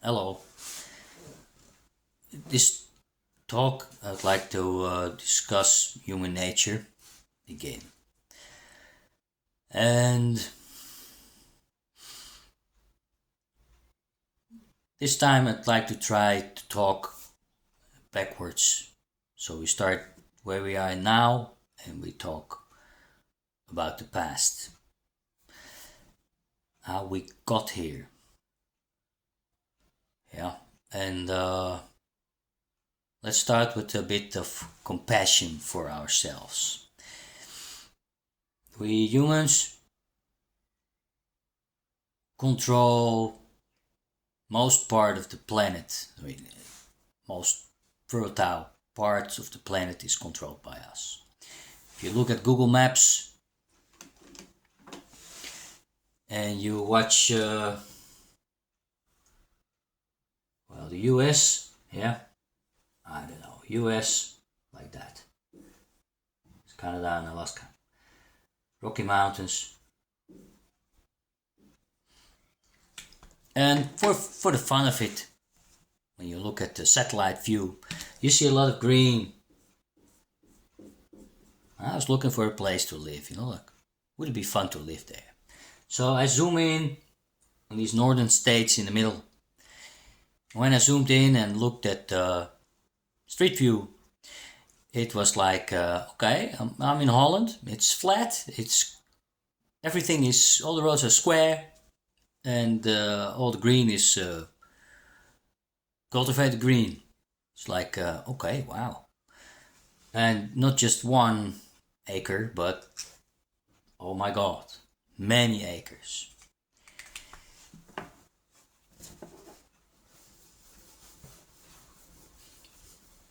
Hello. This talk, I'd like to discuss human nature again. And this time, I'd like to try to talk backwards. So we start where we are now and we talk about the past, how we got here. Yeah. And let's start with a bit of compassion for ourselves. We humans control most part of the planet. Most fertile parts of the planet is controlled by us. If you look at Google Maps and you watch, the US, yeah, I don't know, US, like that. It's Canada and Alaska. Rocky Mountains. And for the fun of it, when you look at the satellite view, you see a lot of green. I was looking for a place to live, like, would it be fun to live there? So I zoom in on these northern states in the middle. When I zoomed in and looked at the street view, it was like, okay, I'm in Holland. It's flat. It's everything is all the roads are square, and all the green is cultivated green. It's like, okay, wow, and not just 1 acre, but oh my god, many acres.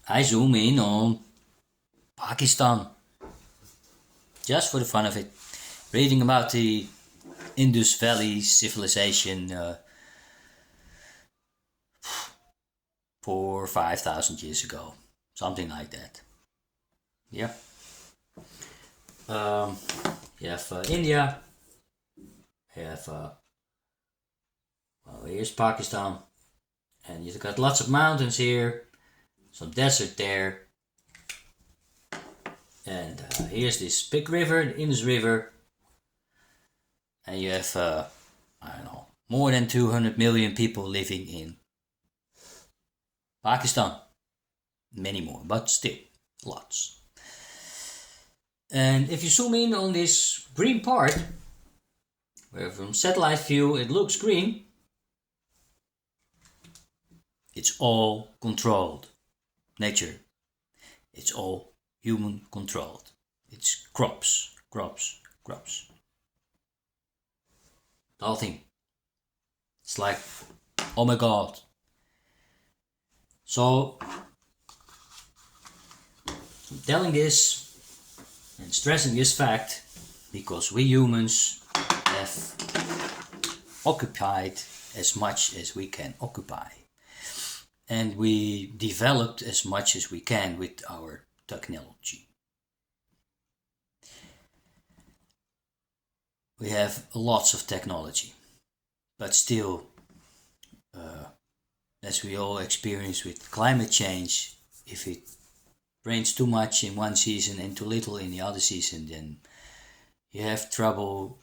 I zoom in on Pakistan just for the fun of it, reading about the Indus Valley civilization 4 or 5 thousand years ago, something like that. Yeah. Um, you have India. You have here's Pakistan, and you've got lots of mountains here, some desert there, and here's this big river, the Indus River, and you have I don't know, more than 200 million people living in Pakistan. Many more, but still lots. And if you zoom in on this green part, where from satellite view it looks green, it's all controlled. Nature, it's all human controlled. It's crops, crops, crops. The whole thing. It's like, oh my god. So, I'm telling this and stressing this fact because we humans have occupied as much as we can occupy. And we developed as much as we can with our technology. We have lots of technology, but still, as we all experience with climate change, if it rains too much in one season and too little in the other season, then you have trouble,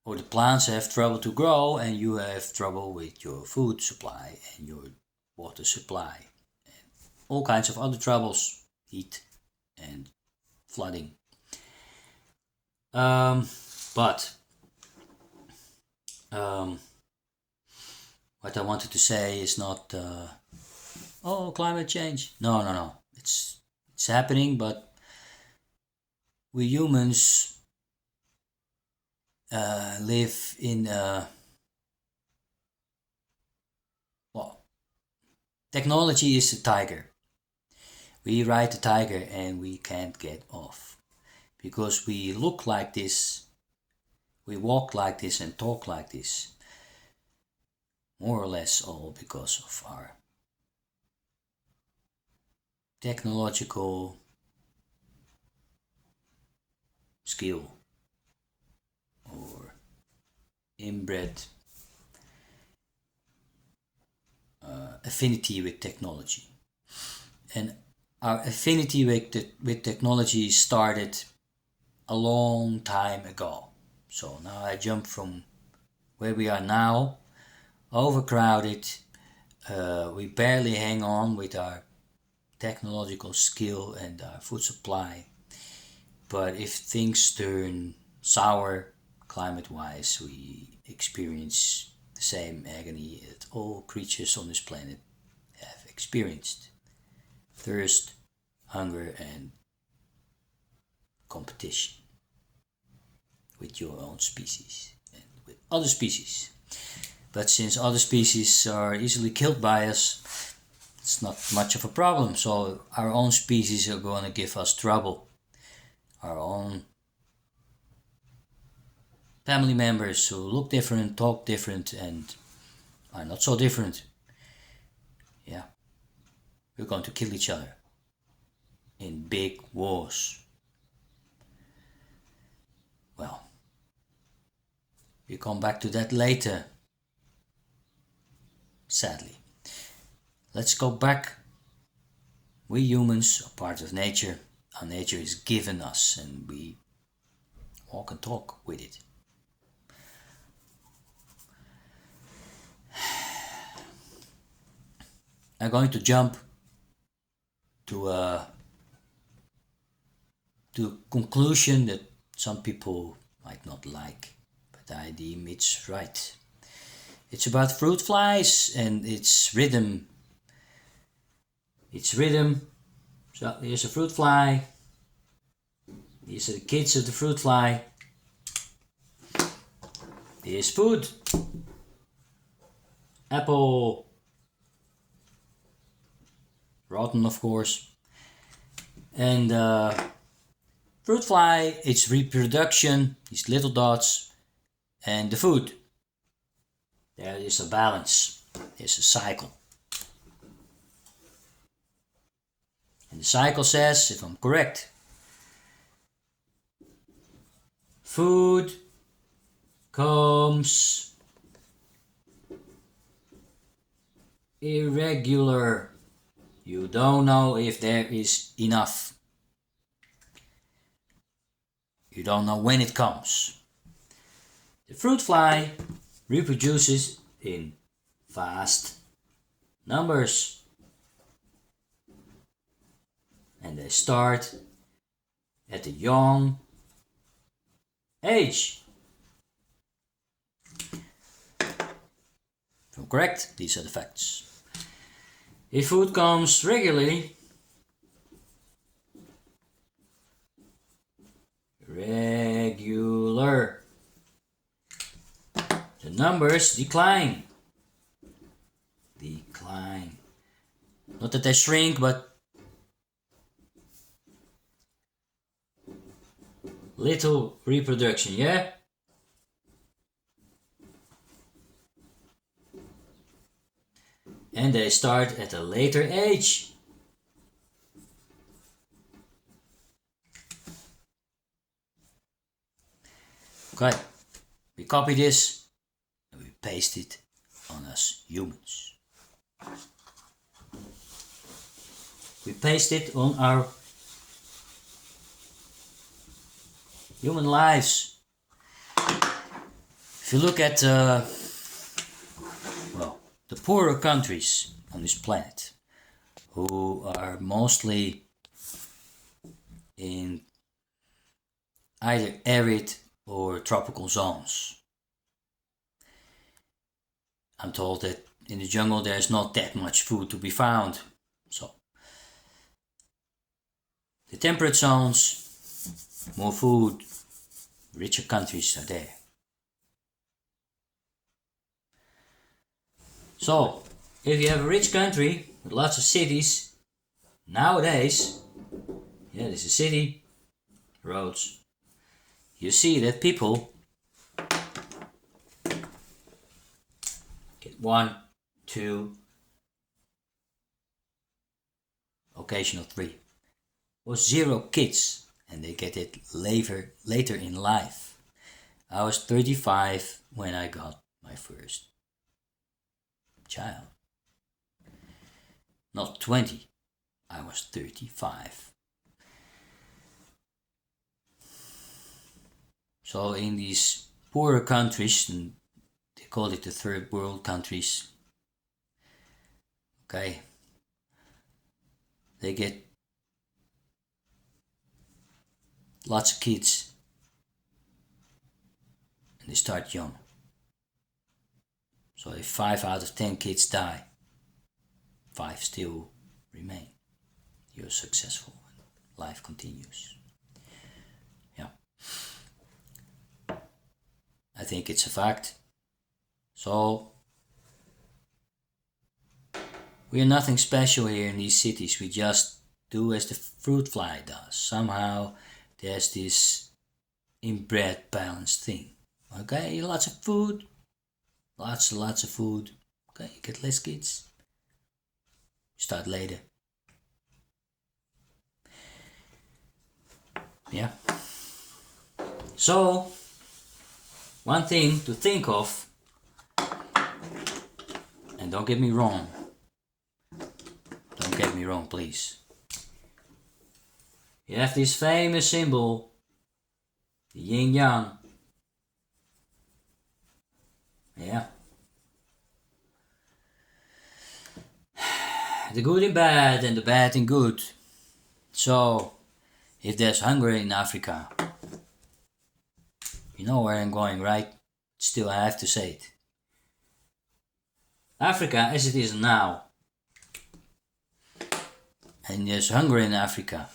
or the plants have trouble to grow, and you have trouble with your food supply and your water supply. All kinds of other troubles, heat and flooding. But what I wanted to say is not, climate change. No, no, no. It's happening, but we humans live in well, technology is a tiger. We ride the tiger and we can't get off because we look like this, we walk like this, and talk like this. More or less all because of our technological skill or inbred affinity with technology. And our affinity with technology started a long time ago. So now I jump from where we are now, overcrowded, we barely hang on with our technological skill and our food supply. But if things turn sour climate-wise, we experience the same agony that all creatures on this planet have experienced. Thirst, hunger, and competition with your own species and with other species. But since other species are easily killed by us, it's not much of a problem. So our own species are going to give us trouble. Our own family members who look different, talk different, and are not so different. Yeah, we're going to kill each other in big wars. Well, we come back to that later, sadly. Let's go back. We humans are part of nature. Our nature is given us and we walk and talk with it. I'm going to jump to a conclusion that some people might not like, but I deem it's right. It's about fruit flies and its rhythm. Its rhythm. So here's a fruit fly. These are the kids of the fruit fly. Here's food. Apple. Rotten, of course. And fruit fly, its reproduction, these little dots, and the food. There is a balance. There's a cycle. And the cycle says, if I'm correct, food comes irregular. You don't know if there is enough. You don't know when it comes. The fruit fly reproduces in vast numbers. And they start at a young age. If I'm correct, these are the facts. If food comes regularly, the numbers decline. Not that they shrink, but little reproduction, yeah? And they start at a later age. Okay, we copy this and we paste it on us humans. We paste it on our human lives. If you look at the poorer countries on this planet, who are mostly in either arid or tropical zones. I'm told that in the jungle there's not that much food to be found. So the temperate zones, more food, richer countries are there. So, if you have a rich country with lots of cities, nowadays, yeah, there's a city, roads, you see that people get 1, 2, occasional 3, or 0 kids, and they get it later in life. I was 35 when I got my first child. not 20. I was 35. So in these poorer countries, and they call it the third world countries, okay, they get lots of kids and they start young. So if 5 out of 10 kids die, 5 still remain. You're successful and life continues. Yeah. I think it's a fact. So we are nothing special here in these cities. We just do as the fruit fly does. Somehow there's this inbred balanced thing. Okay, lots of food, lots and lots of food. Okay, you get less kids. Start later. Yeah. So, one thing to think of, and don't get me wrong, please. You have this famous symbol, the yin yang. Yeah. The good in bad and the bad in good. So, if there's hunger in Africa, you know where I'm going, right? Still, I have to say it. Africa, as it is now, and there's hunger in Africa.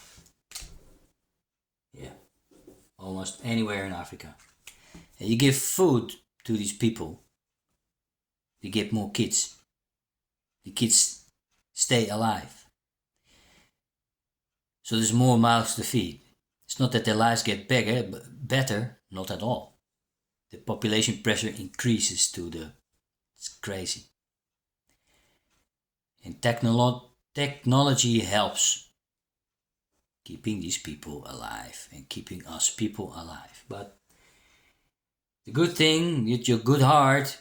Yeah, almost anywhere in Africa. And you give food to these people, you get more kids. The kids stay alive. So there's more mouths to feed. It's not that their lives get better, not at all. The population pressure increases it's crazy. And technology helps keeping these people alive and keeping us people alive. But the good thing, with your good heart,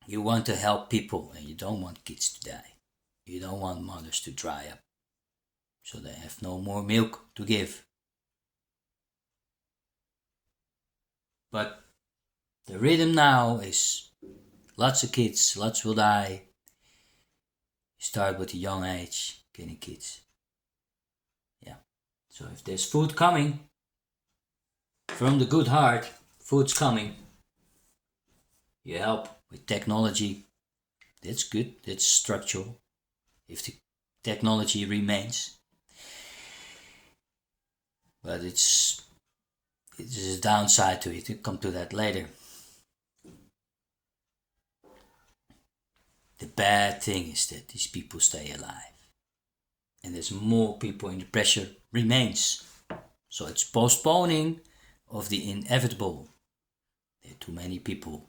you want to help people and you don't want kids to die. You don't want mothers to dry up so they have no more milk to give. But the rhythm now is lots of kids, lots will die. You start with a young age, getting kids. Yeah. So if there's food coming from the good heart, food's coming. You help with technology. That's good. That's structural. If the technology remains. But it's a downside to it. We'll come to that later. The bad thing is that these people stay alive. And there's more people and the pressure remains. So it's postponing of the inevitable. There are too many people.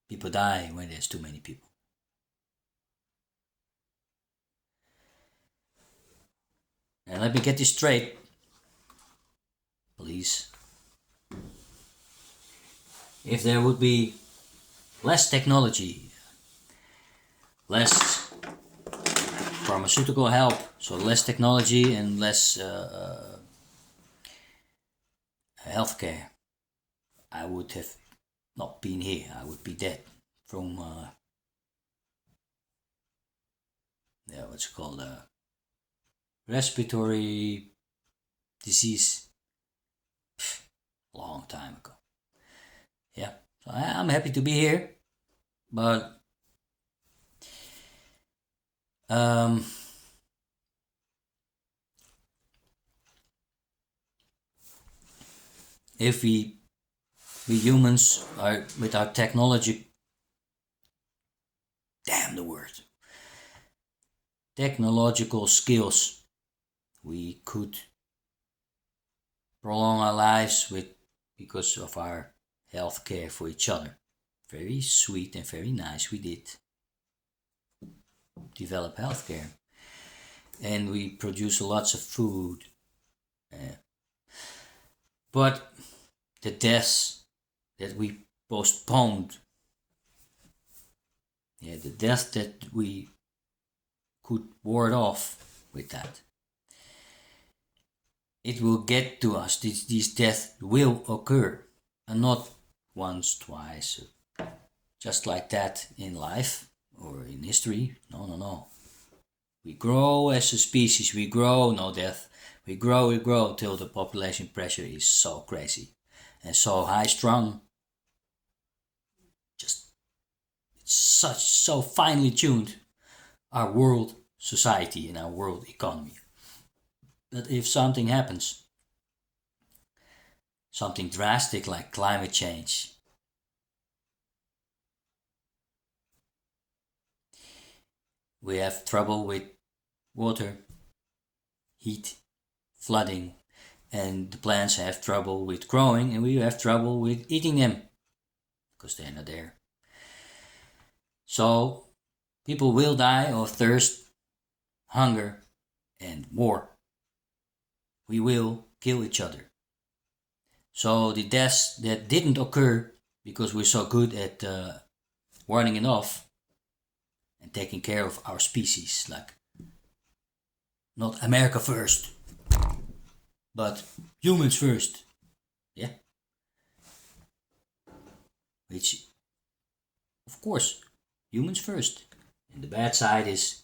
People die when there's too many people. And let me get this straight, please. If there would be less technology, less pharmaceutical help, so less technology and less healthcare, I would have not been here. I would be dead from what's it called, respiratory disease, long time ago. Yeah, so I'm happy to be here, but if we humans are with our technology, damn the word, technological skills, we could prolong our lives because of our health care for each other. Very sweet and very nice. We did develop healthcare, and we produce lots of food. But the deaths that we postponed Yeah, the death that we could ward off with that. It will get to us. These deaths will occur, and not once, twice, just like that in life or in history. No, no, no. We grow as a species. We grow, no death. We grow till the population pressure is so crazy and so high strung. Just it's so finely tuned, our world society and our world economy, that if something happens, something drastic like climate change, we have trouble with water, heat, flooding, and the plants have trouble with growing, and we have trouble with eating them because they're not there. So people will die of thirst, hunger, and war. We will kill each other. So the deaths that didn't occur because we're so good at warding it off and taking care of our species, like not America first, but humans first. Yeah. Which, of course, humans first. And the bad side is,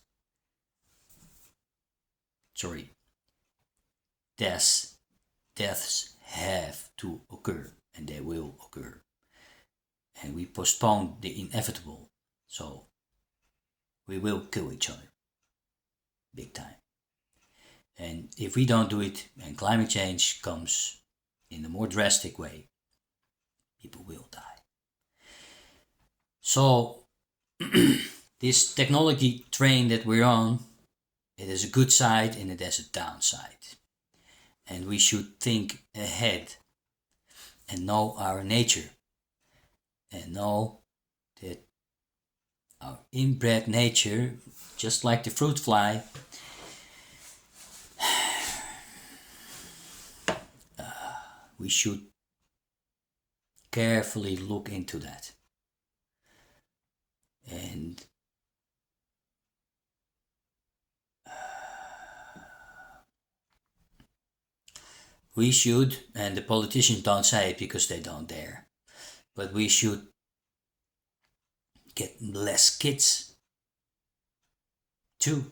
deaths have to occur, and they will occur. And we postpone the inevitable, so we will kill each other. Big time. And if we don't do it, and climate change comes in a more drastic way, people will die. So, this technology train that we're on, it has a good side and it has a downside. And we should think ahead and know our nature and know that our inbred nature, just like the fruit fly, we should carefully look into that. And we should, and the politicians don't say it because they don't dare, but we should get less kids. 2,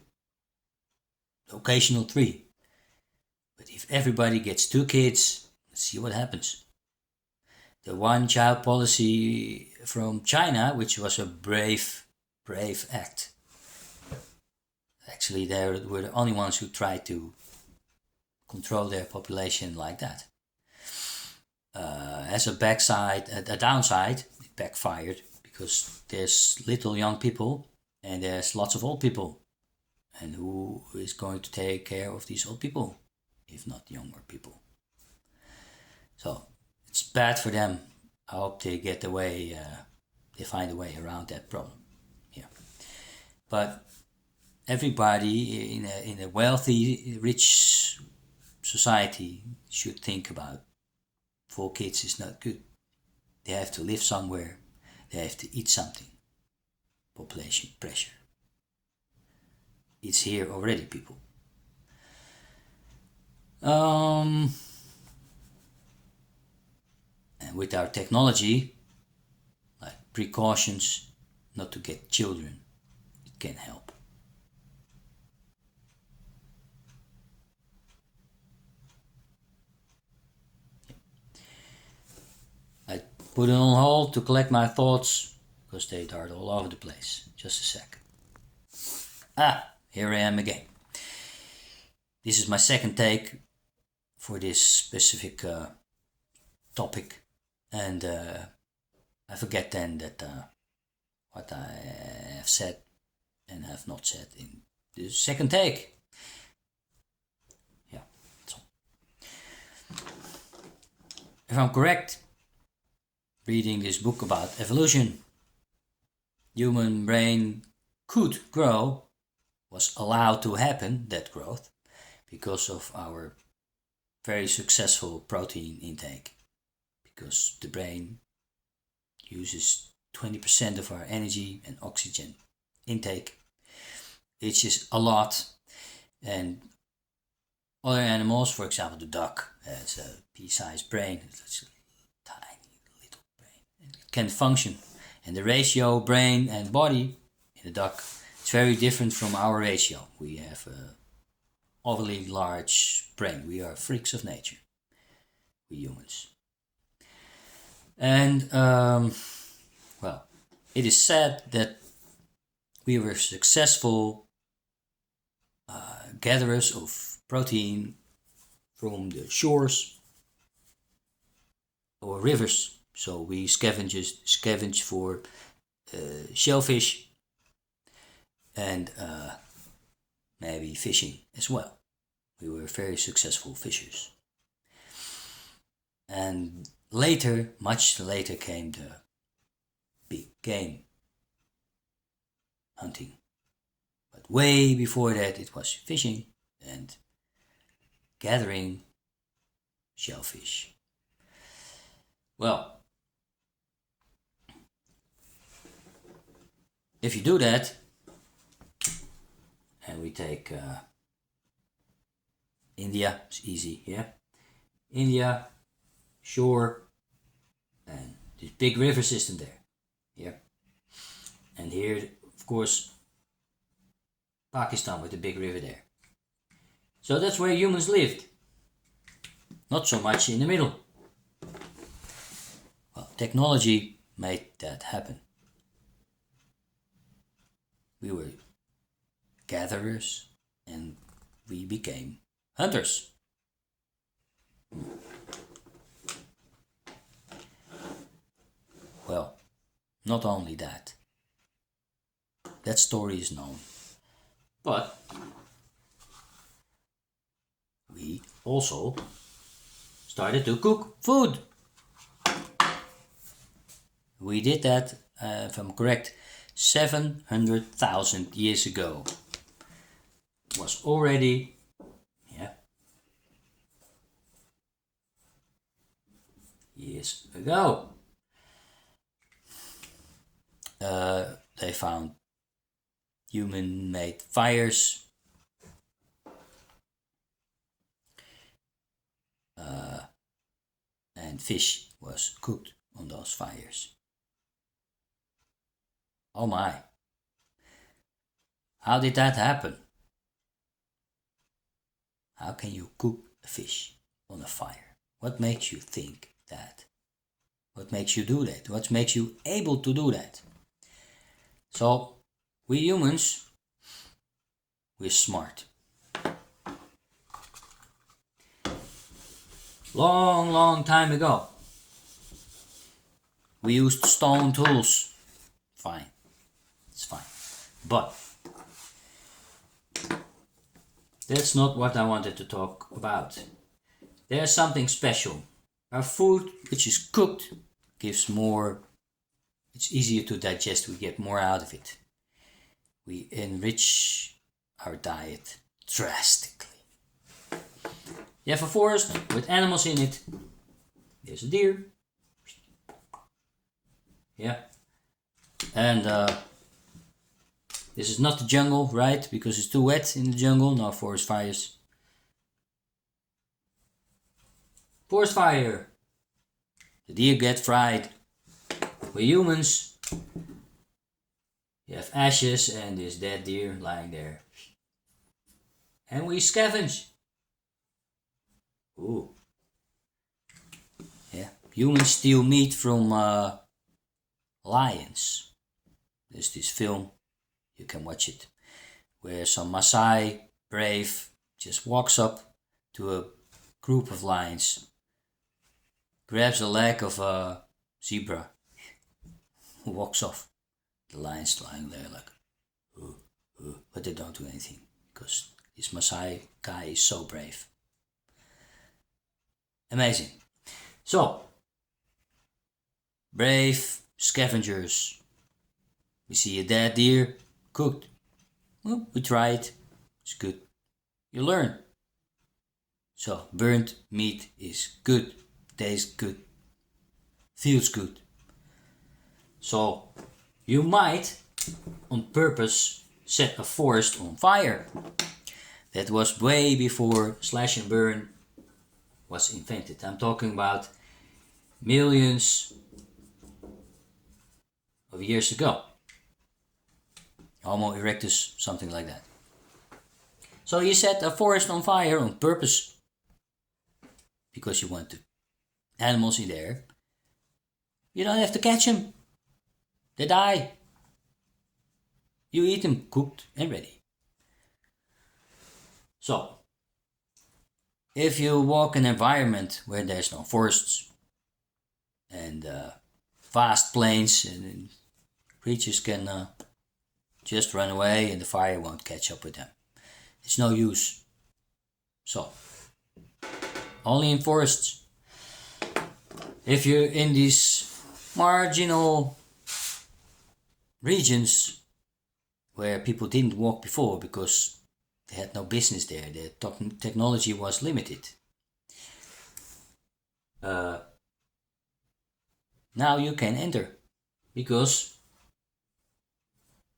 occasional 3. But if everybody gets 2 kids, let's see what happens. The one-child policy from China, which was a brave act. Actually, they were the only ones who tried to control their population like that. As a downside, it backfired because there's little young people and there's lots of old people. And who is going to take care of these old people, if not younger people? So it's bad for them. I hope they get the way, they find a way around that problem. Yeah. But everybody in a wealthy, rich society should think about 4 kids is not good. They have to live somewhere. They have to eat something. Population pressure. It's here already, people. And with our technology, like precautions not to get children, it can help. I put it on hold to collect my thoughts because they dart all over the place. Just a second. Here I am again. This is my second take for this specific topic, and I forget then that what I have said and have not said in the second take. Yeah, so if I'm correct, reading this book about evolution, human brain could grow, was allowed to happen, that growth, because of our very successful protein intake. Because the brain uses 20% of our energy and oxygen intake, which is a lot. And other animals, for example, the duck has a pea-sized brain, it's a tiny little brain. It can function. And the ratio brain and body in the duck is very different from our ratio. We have a overly large brain. We are freaks of nature, we humans. And, well, it is said that we were successful gatherers of protein from the shores or rivers. So we scavenge for shellfish and maybe fishing as well. We were very successful fishers. And later, much later, came the big game hunting. But way before that, it was fishing and gathering shellfish. Well, if you do that, and we take India, it's easy, yeah? India, shore, and this big river system there, yeah? And here, of course, Pakistan with the big river there. So that's where humans lived. Not so much in the middle. Well, technology made that happen. We were gatherers and we became hunters. Well, not only that. That story is known. But we also started to cook food. We did that, if I'm correct, 700,000 years ago. It was already, years ago. They found human-made fires. And fish was cooked on those fires. Oh my. How did that happen? How can you cook a fish on a fire? What makes you think that? What makes you do that? What makes you able to do that? So, we humans, we're smart. Long time ago, we used stone tools. Fine, it's fine. But that's not what I wanted to talk about. There's something special. Our food, which is cooked, gives more, it's easier to digest, we get more out of it. We enrich our diet drastically. You have a forest with animals in it. There's a deer. Yeah. And this is not the jungle, right? Because it's too wet in the jungle. No forest fires. Forest fire. The deer get fried. We're humans. You have ashes and this dead deer lying there. And we scavenge. Ooh. Yeah. Humans steal meat from lions. There's this film, you can watch it, where some Maasai brave just walks up to a group of lions, grabs the leg of a zebra, walks off. The lion's lying there like, but they don't do anything because this Maasai guy is so brave. Amazing. So, brave scavengers. We see a dead deer cooked. Well, we try it. It's good. You learn. So, burnt meat is good. Tastes good. Feels good. So you might on purpose set a forest on fire. That was way before slash and burn was invented. I'm talking about millions of years ago. Homo erectus, something like that. So you set a forest on fire on purpose because you want the animals in there. You don't have to catch them. They die. You eat them cooked and ready. So, if you walk in an environment where there's no forests and vast plains and creatures can just run away and the fire won't catch up with them. It's no use. So, only in forests. If you're in these marginal regions where people didn't walk before because they had no business there, the technology was limited. Now you can enter because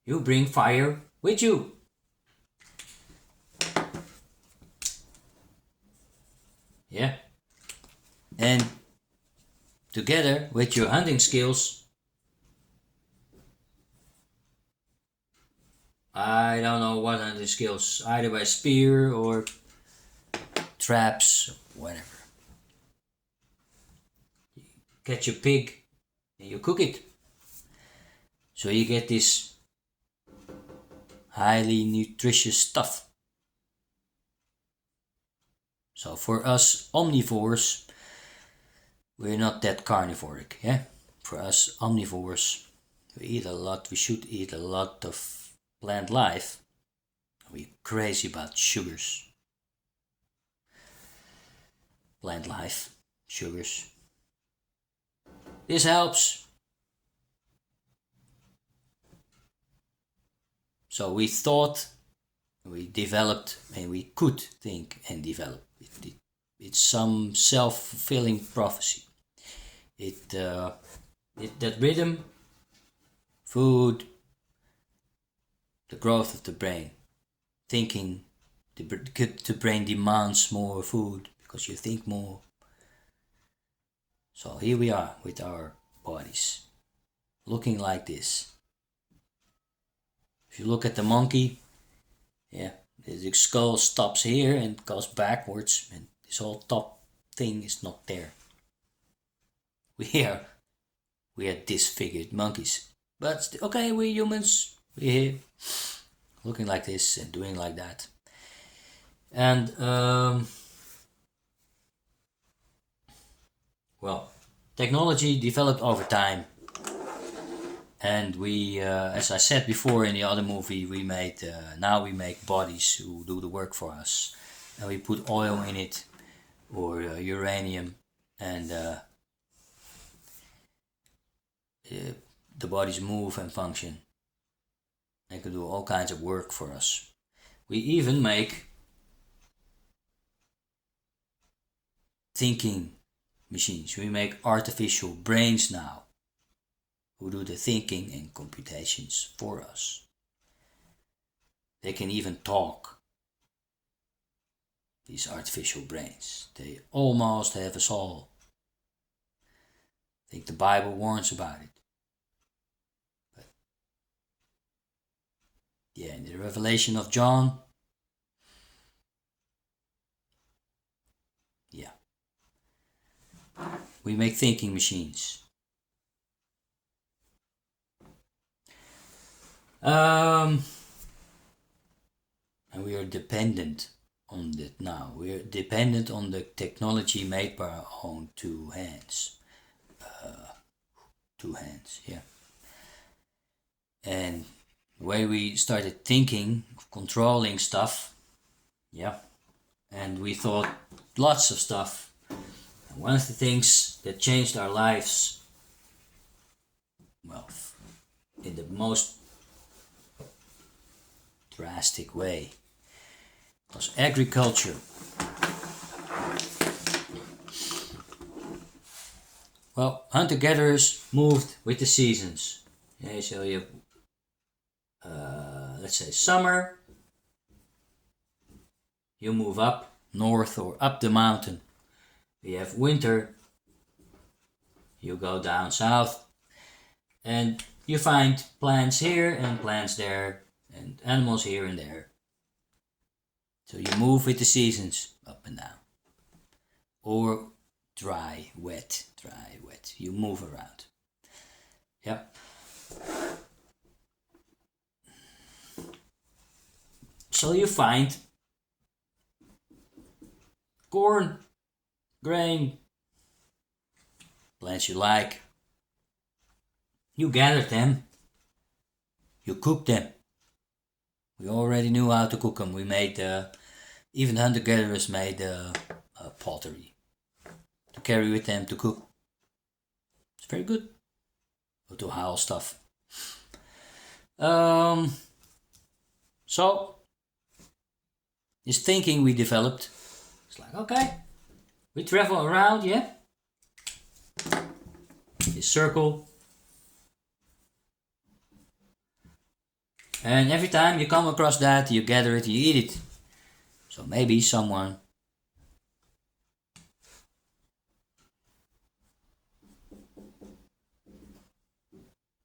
you bring fire with you. Yeah. And together with your hunting skills, I don't know what hunting skills, either by spear or traps, whatever. You catch a pig and you cook it. So you get this highly nutritious stuff. So for us omnivores, we're not that carnivoric, yeah? For us omnivores, we eat a lot, we should eat a lot of plant life. We're crazy about sugars. Plant life, sugars. This helps. So we thought, we developed, and we could think and develop. It's some self-fulfilling prophecy. That rhythm, food, the growth of the brain, thinking, the brain demands more food because you think more. So here we are with our bodies, looking like this. If you look at the monkey, yeah, the skull stops here and goes backwards, and this whole top thing is not there. We are disfigured monkeys. But okay, we're humans. We're here, looking like this and doing like that. And well, technology developed over time. And we, as I said before in the other movie, now we make bodies who do the work for us. And we put oil in it, or uranium, and the bodies move and function. They can do all kinds of work for us. We even make thinking machines. We make artificial brains now, who do the thinking and computations for us. They can even talk, these artificial brains. They almost have a soul. I think the Bible warns about it. But yeah, in the Revelation of John, yeah, we make thinking machines. And we are dependent on that now. We are dependent on the technology made by our own two hands. Yeah. And the way we started thinking, controlling stuff, yeah. And we thought lots of stuff. And one of the things that changed our lives, well, in the most drastic way, was agriculture. Well, hunter-gatherers moved with the seasons. Okay, so you let's say summer, you move up north or up the mountain. You have winter, you go down south, and you find plants here and plants there, and animals here and there. So you move with the seasons up and down. Or dry, wet. You move around. Yep. So you find corn, grain, plants you like. You gather them. You cook them. We already knew how to cook them. We made, even hunter-gatherers made pottery to carry with them to cook. It's very good. Or to haul stuff. So, this thinking we developed, it's like, okay, we travel around, yeah? This circle. And every time you come across that, you gather it, you eat it. So maybe someone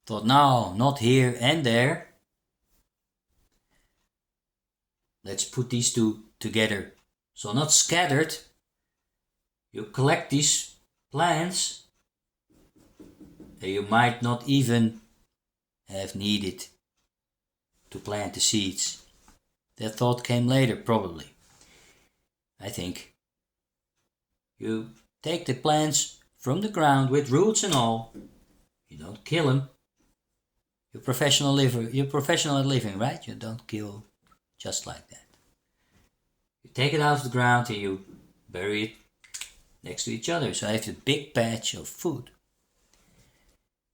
thought, no, not here and there. Let's put these two together. So not scattered. You collect these plants that you might not even have needed to plant the seeds. That thought came later, probably. I think. You take the plants from the ground with roots and all. You don't kill them. You're professional at living, right? You don't kill just like that. You take it out of the ground and you bury it next to each other. So I have a big patch of food.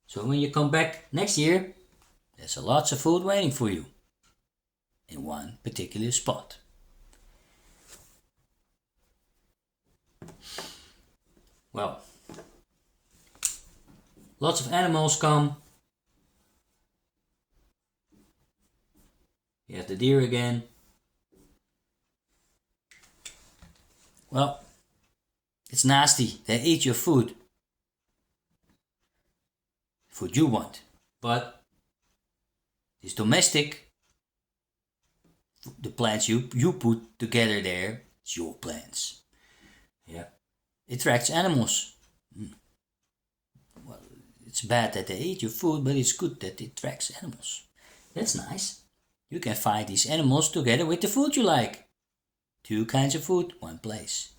So when you come back next year, there's lots of food waiting for you in one particular spot. Well, lots of animals come. You have the deer again. Well, it's nasty. They eat your food. Food you want. But it's domestic. The plants you put together there, it's your plants. Yeah. It attracts animals. Well, it's bad that they eat your food, but it's good that it attracts animals. That's nice. You can find these animals together with the food you like. 2 kinds of food, 1 place.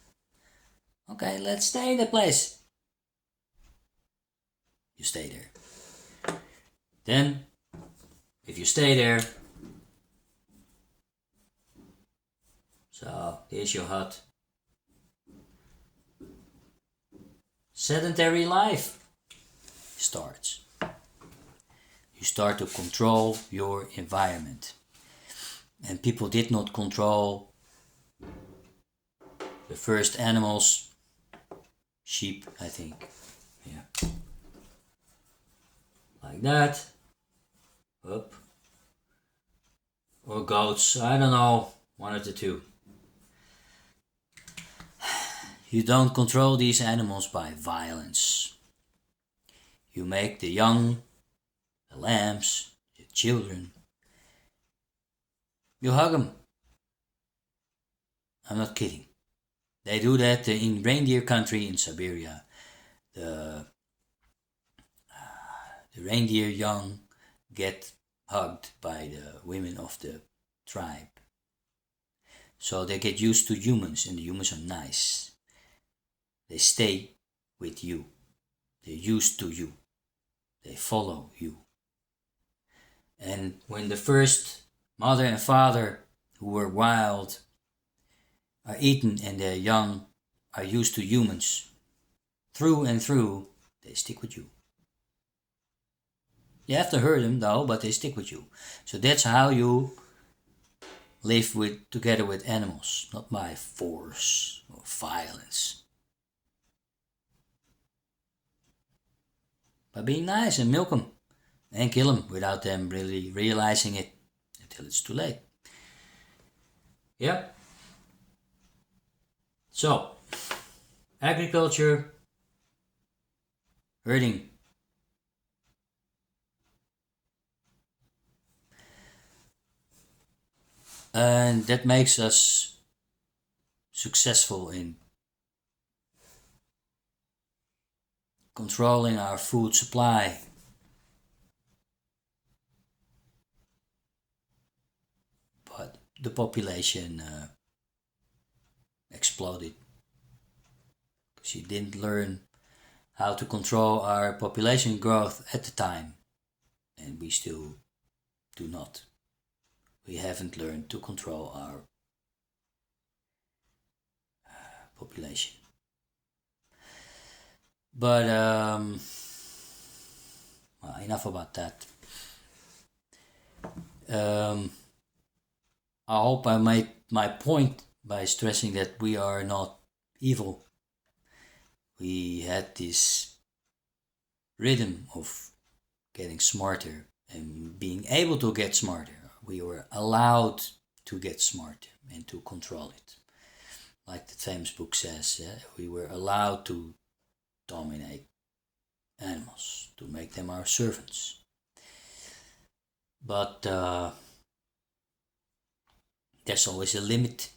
Okay, let's stay in that place. You stay there. Then, if you stay there, so here's your hut. Sedentary life starts. You start to control your environment. And people did not control the first animals, sheep, I think. Yeah. Like that. Up. Or goats, I don't know, one of the two. You don't control these animals by violence. You make the young, the lambs, the children. You hug them. I'm not kidding. They do that in reindeer country in Siberia. The reindeer young get hugged by the women of the tribe. So they get used to humans, and the humans are nice. They stay with you. They're used to you. They follow you. And when the first mother and father, who were wild, are eaten and their young are used to humans, through and through, they stick with you. You have to hurt them though, but they stick with you. So that's how you live together with animals, not by force or violence. by being nice and milk them and kill them without them really realizing it until it's too late. Yeah. So, agriculture, herding. And that makes us successful in controlling our food supply. But the population exploded because we didn't learn how to control our population growth at the time, and we still do not. We haven't learned to control our population. But well, enough about that. I hope I made my point by stressing that we are not evil. We had this rhythm of getting smarter and being able to get smarter. We were allowed to get smarter and to control it. Like the famous book says, we were allowed to dominate animals, to make them our servants. But there's always a limit.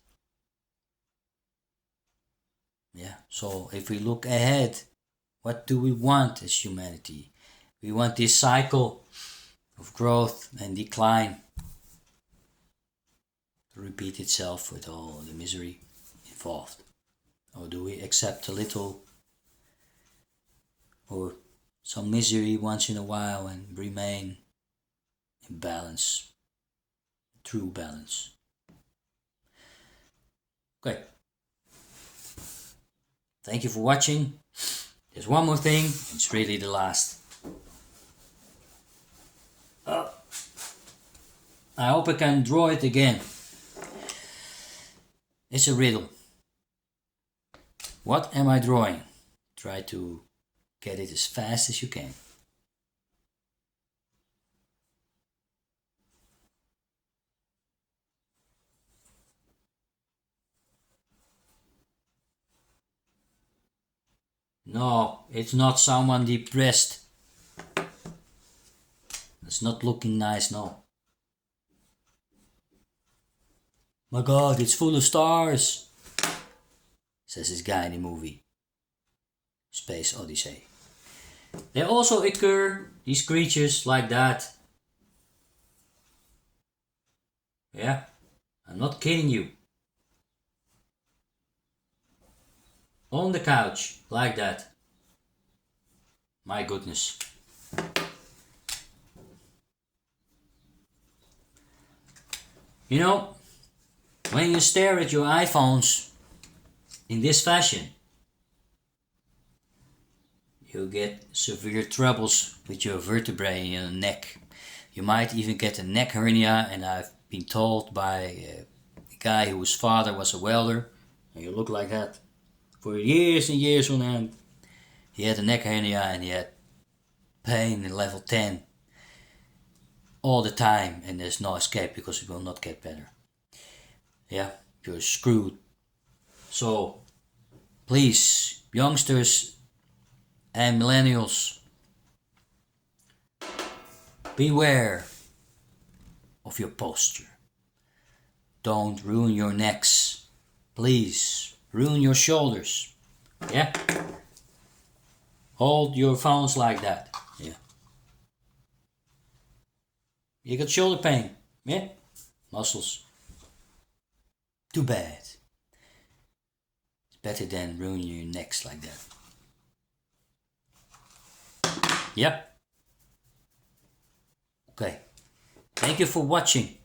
Yeah, so if we look ahead, what do we want as humanity? We want this cycle of growth and decline to repeat itself with all the misery involved. Or do we accept a little or some misery once in a while and remain in balance, true balance? Okay. Thank you for watching. There's one more thing, it's really the last. I hope I can draw it again. It's a riddle. What am I drawing? Try to get it as fast as you can. No, it's not someone depressed. It's not looking nice, no. My God, it's full of stars, says this guy in the movie Space Odyssey. There also occur these creatures like that. Yeah, I'm not kidding you. On the couch, like that. My goodness. You know, when you stare at your iPhones in this fashion, you get severe troubles with your vertebrae in your neck. You might even get a neck hernia, and I've been told by a guy whose father was a welder, and you look like that. For years and years on end, he had a neck hernia and he had pain in level 10 all the time, and there's no escape because it will not get better. Yeah, you're screwed. So, please, youngsters and millennials, beware of your posture. Don't ruin your necks. Please. Ruin your shoulders. Yeah? Hold your phones like that. Yeah. You got shoulder pain. Yeah? Muscles. Too bad. It's better than ruining your necks like that. Yeah? Okay. Thank you for watching.